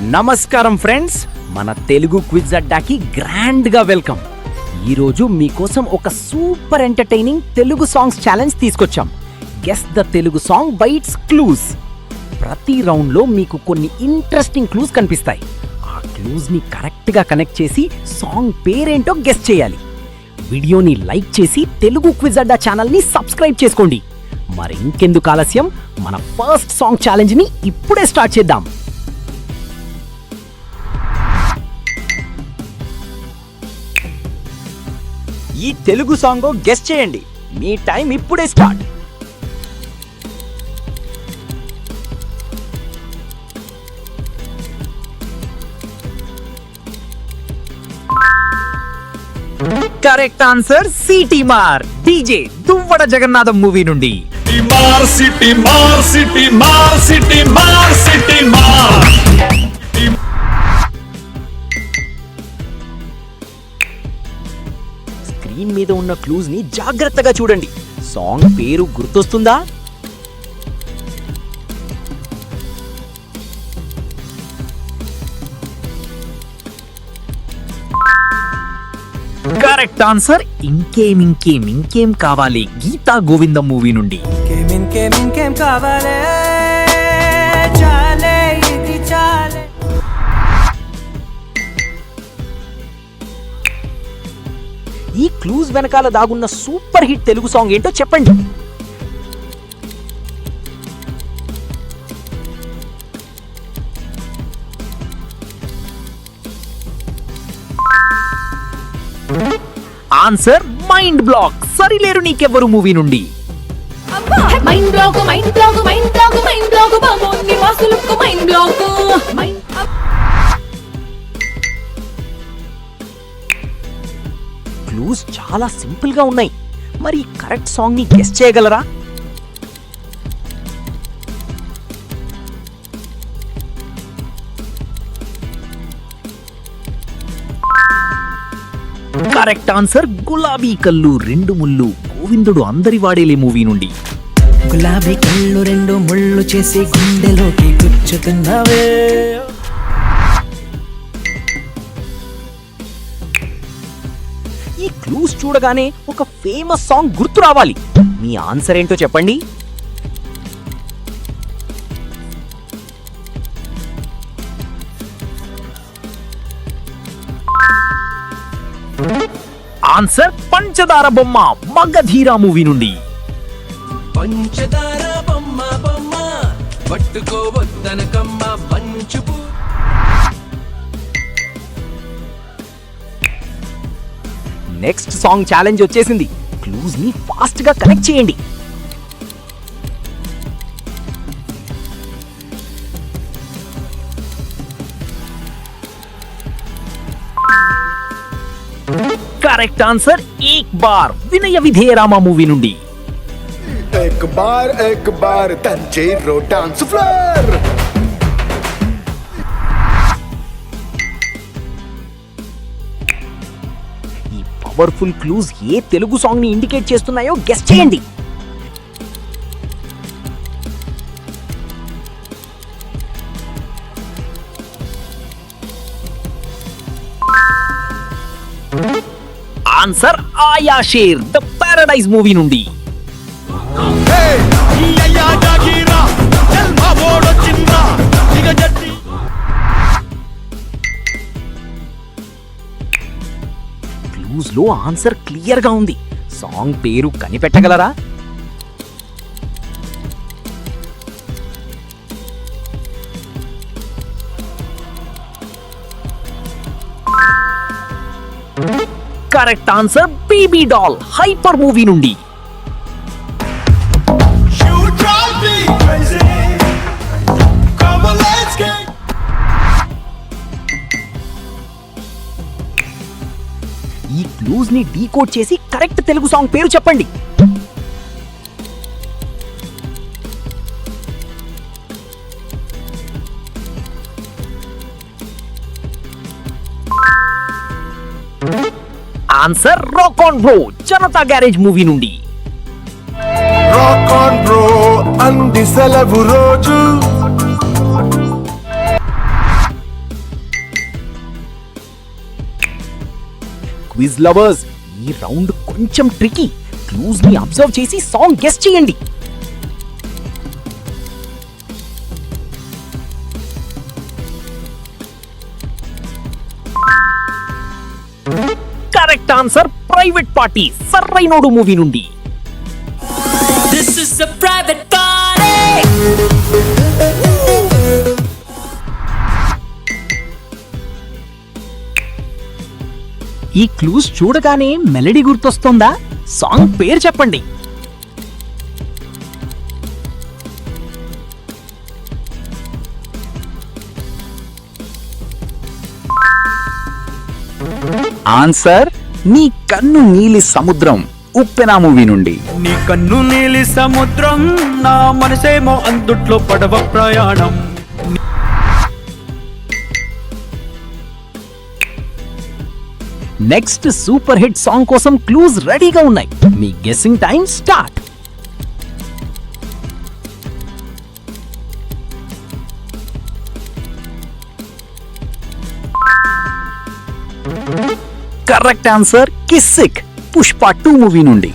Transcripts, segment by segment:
నమస్కారం ఫ్రెండ్స్, మన తెలుగు క్విజ్ అడ్డాకి గ్రాండ్ గా వెల్కమ్. ఈ రోజు మీకోసం ఒక super entertaining Telugu songs challenge తీసుకొచ్చాం. Guess the Telugu song by its clues. ప్రతి రౌండ్ లో మీకు కొన్ని ఇంట్రెస్టింగ్ క్లూస్ కనిపిస్తాయి. ఆ క్లూస్ ని కరెక్ట్ గా కనెక్ట్ చేసి సాంగ్ పేరేంటో గెస్ చేయాలి. వీడియోని లైక్ చేసి తెలుగు క్విజ్ అడ్డా ఛానల్ ని సబ్స్క్రైబ్ చేసుకోండి. మరి ఇంకెందుకు ఆలస్యం, మన ఫస్ట్ సాంగ్ ఛాలెంజ్ ని ఇప్పుడే స్టార్ట్ చేద్దాం. ఈ తెలుగు సాంగ్ గెస్ చేయండి. మీ టైం ఇప్పుడే స్టార్ట్. కరెక్ట్ ఆన్సర్ సిటీ మార్, డీజే దువ్వడ జగన్నాథం మూవీ నుండి. మార్ సిటీ మార్ సిటీ మార్ సిటీ మార్ సిటీ మార్. స్క్రీన్ మీద ఉన్న క్లూజ్ ని జాగ్రత్తగా చూడండి. సాంగ్ పేరు గుర్తొస్తుందా? కరెక్ట్ ఆన్సర్ ఇంకేం కావాలి, గీతా గోవిందం మూవీ నుండి. ఇంకేం కావాలే, చాలే ఇది చాలే. ఈ క్లూజ్ వెనకాల దాగున్న సూపర్ హిట్ తెలుగు సాంగ్ ఏంటో చెప్పండి. Answer mind block, Sarileru Neekevvaru movie నుండి. Mind block mind block mind block mind block బాబోని వాసులకు మైండ్ బ్లాక్. క్లూస్ చాలా సింపుల్ గా ఉన్నాయి. మరి కరెక్ట్ సాంగ్ ని గెస్ చేయగలరా? కరెక్ట్ ఆన్సర్ గులాబీ కళ్ళు రెండు ముళ్ళు, గోవిందుడు అందరి వాడేలే మూవీ నుండి. గులాబీ కళ్ళు రెండు ముళ్ళు చేసి గుండెలోకి గుచ్చుతున్నావే. ఈ క్లూస్ చూడగానే ఒక ఫేమస్ సాంగ్ గుర్తు రావాలి. మీ ఆన్సర్ ఏంటో చెప్పండి. ఆన్సర్ పంచదార బొమ్మ, మగధీరా మూవీ నుండి. పంచదార బొమ్మ బొమ్మ పట్టుకోవద్దనకమ్మ మంచుపు. నెక్స్ట్ సాంగ్ ఛాలెంజ్ వచ్చేసింది. క్లూజ్ ని ఫాస్ట్ గా కనెక్ట్ చేయండి. కరెక్ట్ ఆన్సర్ ఏక్ బార్, వినయ విధేయరామ మూవీ నుండి. एक बार तंजीरो डांस फ्लोर. ఈ పవర్ఫుల్ క్లూజ్ ఏ తెలుగు సాంగ్ ని ఇండికేట్ చేస్తున్నాయో గెస్ చేయండి. ఆన్సర్ ఆయా షేర్, ద పారడైజ్ మూవీ నుండి. క్లూజ్ లో ఆన్సర్ క్లియర్ గా ఉంది. సాంగ్ పేరు కనిపెట్టగలరా? Correct answer baby doll, Hyper movie నుండి. ఈ క్లూజ్ ని డీకోడ్ చేసి కరెక్ట్ తెలుగు సాంగ్ పేరు చెప్పండి. Answer rock on bro, Janatha Garage movie నుండి. రాక్ ఆన్ బ్రో అంది సెలవు రోజు. క్విజ్ లవర్స్, ఈ రౌండ్ కొంచెం ట్రికీ. క్లూస్ ని అబ్జర్వ్ చేసి సాంగ్ గెస్ చేయండి. Correct answer private party, Sarrainodu movie నుండి. This is a private party. ఈ క్లూస్ చూడగానే మెలడీ గుర్తొస్తుందా? సాంగ్ పేరు చెప్పండి. ఆన్సర్ నీ కన్ను నీలి సముద్రం, ఉప్పెన మూవీ నుండి. నీ కన్ను నీలి సముద్రం, నా మనసేమో అందుట్లో పడవ ప్రయాణం. నెక్స్ట్ సూపర్ హిట్ సాంగ్ కోసం క్లూస్ రెడీగా ఉన్నాయి. మీ guessing time start. Correct answer Kissik, Pushpa 2 movie నుండి.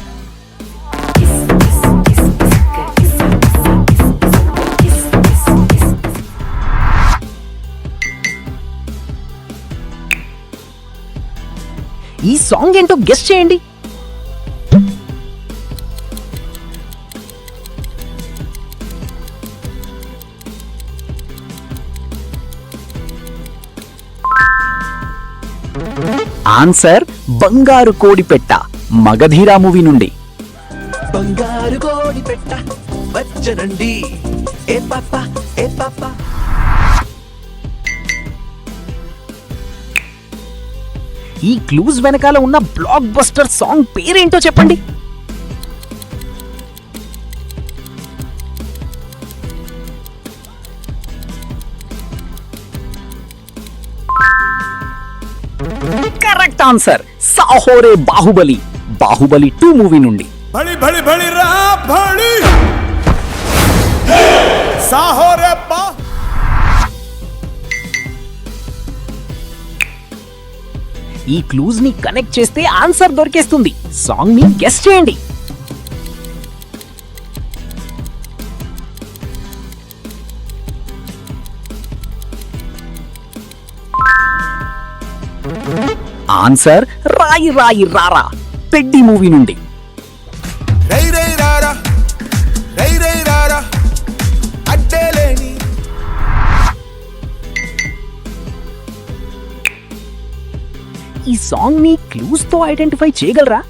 ఈ సాంగ్ ఏంటో గెస్ చేయండి. ఆన్సర్ బంగారు కోడిపెట్ట, మగధీర మూవీ నుండి. బంగారు కోడి పెట్ట వచ్చనండి, ఏ పాప ఏ పాప. ఈ క్లూజ్ వెనకాల ఉన్న బ్లాక్ బస్టర్ సాంగ్ పేరేంటో చెప్పండి. Correct answer Saahore Baahubali, Baahubali 2 movie నుండి. బడి బడి బడి రా బడి సాహోరే బా. ఈ క్లూజ్ ని కనెక్ట్ చేస్తే ఆన్సర్ దొరికేస్తుంది. సాంగ్ ని గెస్ చేయండి. ఆన్సర్ రాయి రాయి రారా, పెడ్డి మూవీ నుండి. రై రై రారా రై రై రారా అడ్డేలేని. ఈ సాంగ్ ని క్లూజ్ తో ఐడెంటిఫై చేయగలరా?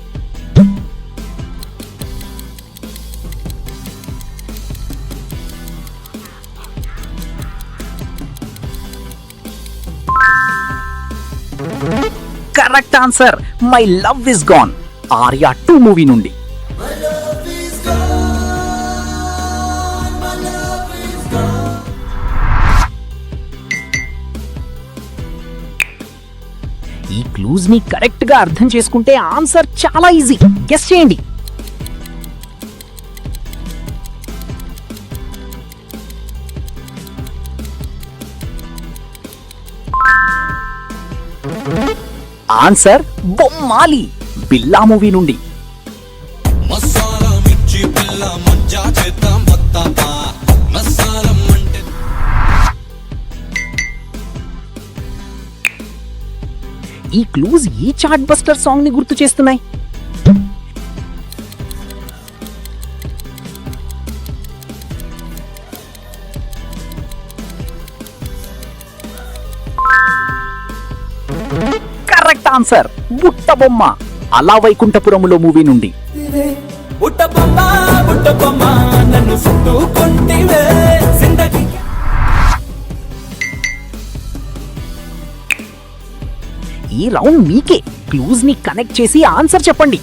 Correct answer my love is gone, Arya 2 movie నుండి. ఈ క్లూజ్ ని కరెక్ట్ గా అర్థం చేసుకుంటే ఆన్సర్ చాలా ఈజీ. గెస్ చేయండి. ఆన్సర్ బొమ్మాలి, బిల్లా మూవీ నుండి. మసాలా మిర్చి పిల్ల మజ్జా చేద్దాం వస్తావా, మసాలం అంటే. ఈ క్లూజ్ ఏ చార్ట్ బస్టర్ సాంగ్ ని గుర్తు చేస్తున్నాయి? కరెక్ట్ ఆన్సర్ బుట్ట బొమ్మ, అలా వైకుంఠపురములో మూవీ నుండి. బుట్టబొమ్మ నన్ను చుట్టుకుంటివే జిందగీ. ఈ రౌండ్ మీకే. క్లూజ్ ని కనెక్ట్ చేసి ఆన్సర్ చెప్పండి.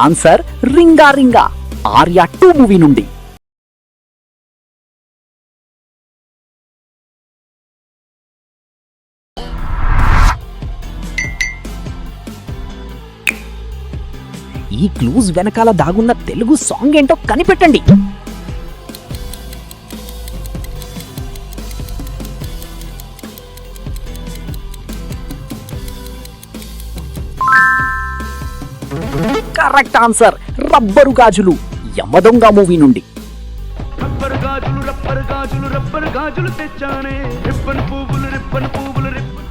ఆన్సర్ రింగా రింగా, ఆర్యా 2 మూవీ నుండి. ఈ క్లూజ్ వెనకాల దాగున్న తెలుగు సాంగ్ ఏంటో కనిపెట్టండి. కరెక్ట్ ఆన్సర్ రబ్బరు గాజులు, యమదొంగ మూవీ నుండి. రబ్బర్ గాజులు రబ్బర్ గాజులు రబ్బర్ గాజులు తెచ్చానే, రిబ్బన్ పువ్వులు రిబ్బన్ పువ్వులు రిబ్బన్.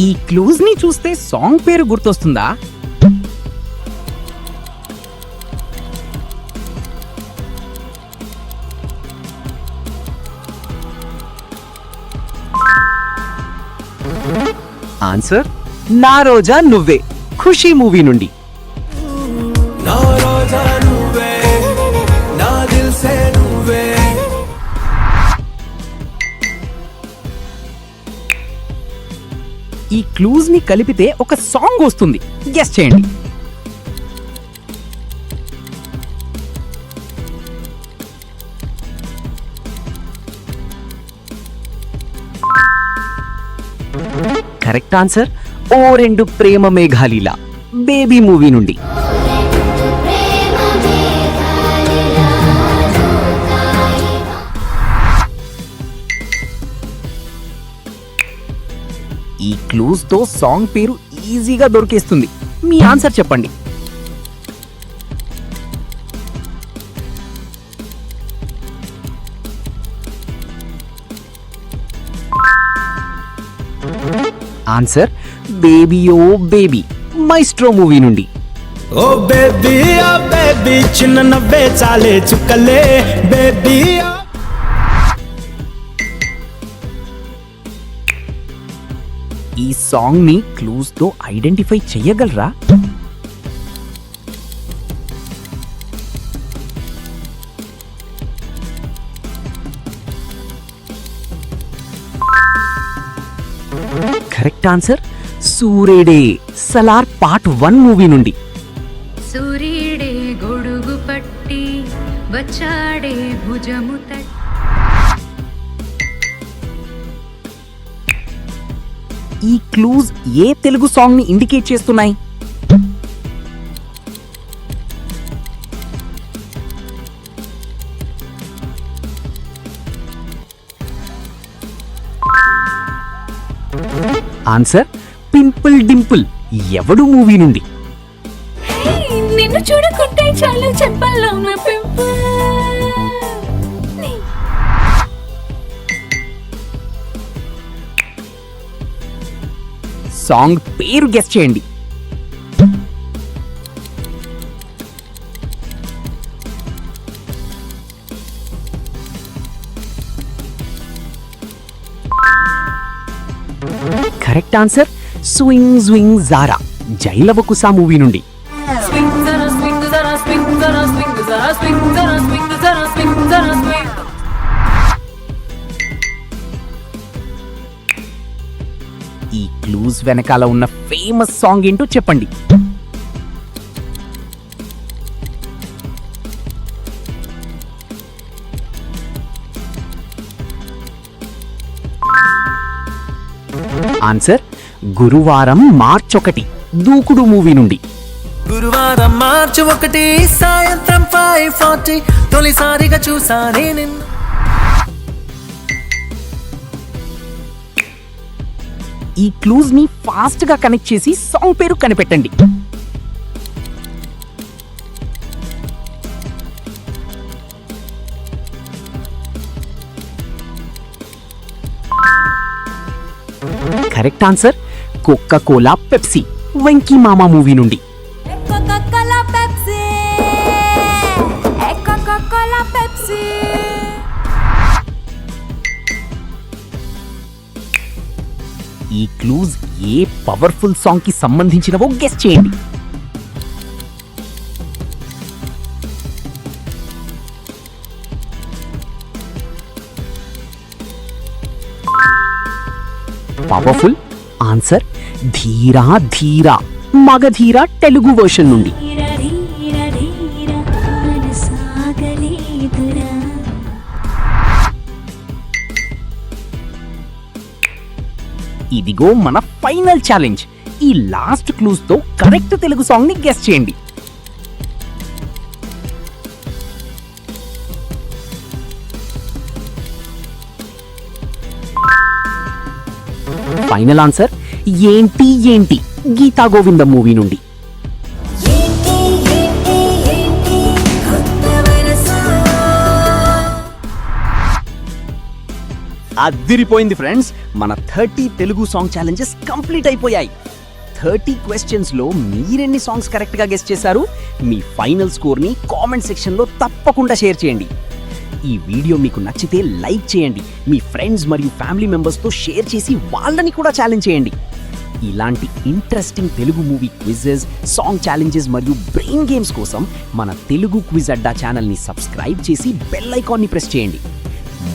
ఈ క్లూజ్ ని చూస్తే సాంగ్ పేరు గుర్తొస్తుందా? ఆన్సర్ నా రోజా నువ్వే, ఖుషీ మూవీ నుండి. నా రోజా నువ్వే, నా దిల్ సే నువ్వే. ఈ క్లూజ్ ని కలిపితే ఒక సాంగ్ వస్తుంది, గెస్ చేయండి. కరెక్ట్ ఆన్సర్ ఓ రెండు ప్రేమ మేఘాలీల, బేబీ మూవీ నుండి. ఈ క్లూజ్ తో సాంగ్ పేరు ఈజీగా దొరికేస్తుంది. మీ ఆన్సర్ చెప్పండి. ఆన్సర్ బేబీ ఓ బేబీ, మైస్ట్రో మూవీ నుండి. ఓ బేబీ చిన్న నవ్వే చాలే చుక్కలే బేబీ. ఈ సాంగ్ ని క్లూజ్ తో ఐడెంటిఫై చెయ్యగలరా? కరెక్ట్ ఆన్సర్ సూరేడే, సలార్ పార్ట్ 1 మూవీ నుండి. సూర్యుడే గొడుగు పట్టి వచ్చాడే భుజము తట్టి. ఈ క్లూజ్ ఏ తెలుగు సాంగ్ ని ఇండికేట్ చేస్తున్నాయి? Answer pimple dimple, Yevadu movie నుండి. నిన్ను చూడకుంటే చాలు చెప్పల్లో ఉన్న పింపుల్. సాంగ్ పేరు గెస్ చేయండి. కరెక్ట్ ఆన్సర్ స్వింగ్ స్వింగ్ జారా, జైలవకుశ మూవీ నుండి. Swing zara swing zara swing zara swing zara swing zara swing zara swing zara swing. ఈ క్లూజ్ వెనకాల ఉన్న ఫేమస్ సాంగ్ ఏంటో చెప్పండి. ఆన్సర్ గురువారం మార్చ్ 1, దూకుడు మూవీ నుండి. గురువారం మార్చి 1 సాయంత్రం 5:40 తొలిసారిగా చూసానే నిన్ను. ఈ క్లూజ్ ని ఫాస్ట్ గా కనెక్ట్ చేసి సాంగ్ పేరు కనిపెట్టండి. Correct answer Coca Cola Pepsi, Venky Mama movie నుండి. Coca-Cola Pepsi. Coca-Cola Pepsi. ఈ క్లూజ్ ఏ పవర్ఫుల్ సాంగ్ కి సంబంధించినవో గెస్ చేయండి. పవర్ఫుల్ ఆన్సర్ ధీరా ధీరా, మగధీరా తెలుగు వర్షన్ నుండి. ఇదిగో మన ఫైనల్ ఛాలెంజ్. ఈ లాస్ట్ క్లూస్ తో కరెక్ట్ తెలుగు సాంగ్ ని గెస్ చేయండి. ఫైనల్ ఆన్సర్ ఏంటి ఏంటి గీతా గోవింద మూవీ నుండి. అద్దిరిపోయింది ఫ్రెండ్స్. మన 30 తెలుగు సాంగ్ ఛాలెంజెస్ కంప్లీట్ అయిపోయాయి. 30 క్వశ్చన్స్ లో మీరెన్ని సాంగ్స్ కరెక్ట్ గా గెస్ చేశారు? మీ ఫైనల్ స్కోర్ ని కామెంట్ సెక్షన్ లో తప్పకుండా షేర్ చేయండి. ఈ వీడియో మీకు నచ్చితే లైక్ చేయండి. మీ ఫ్రెండ్స్ మరియు ఫ్యామిలీ మెంబర్స్ తో షేర్ చేసి వాళ్ళని కూడా ఛాలెంజ్ చేయండి. ఇలాంటి interesting Telugu movie quizzes, song challenges మరియు బ్రెయిన్ గేమ్స్ కోసం మన తెలుగు క్విజ్ అడ్డా ఛానల్ ని సబ్స్క్రైబ్ చేసి బెల్ ఐకాన్ ని ప్రెస్ చేయండి.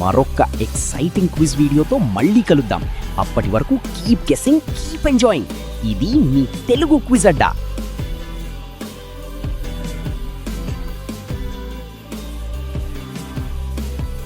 మరొక ఎక్సైటింగ్ క్విజ్ వీడియోతో మళ్ళీ కలుద్దాం. అప్పటి వరకు కీప్ గెస్సింగ్, కీప్ ఎంజాయింగ్. ఇది మీ తెలుగు క్విజ్ అడ్డా.